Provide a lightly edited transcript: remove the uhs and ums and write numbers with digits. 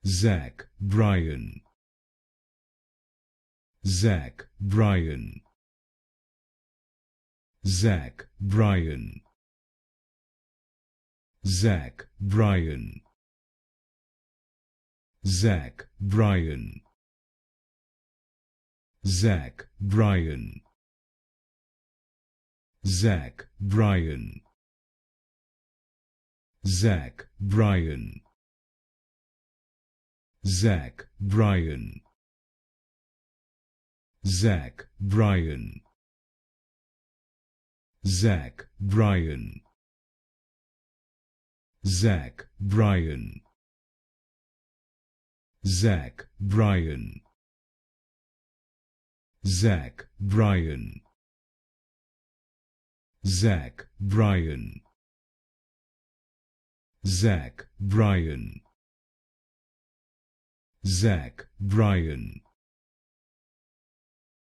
Zach, Bryan. Zach, Bryan. Zach, Bryan. Zach, Bryan. Zach, Bryan. Zach, Bryan. Zach, Bryan. Zach, Bryan. Zach, Bryan. Zach, Bryan. Zach, Bryan. Zach, Bryan. Zach, Bryan. Zach, Bryan. Zach, Bryan. Zach, Bryan. Zach, Bryan.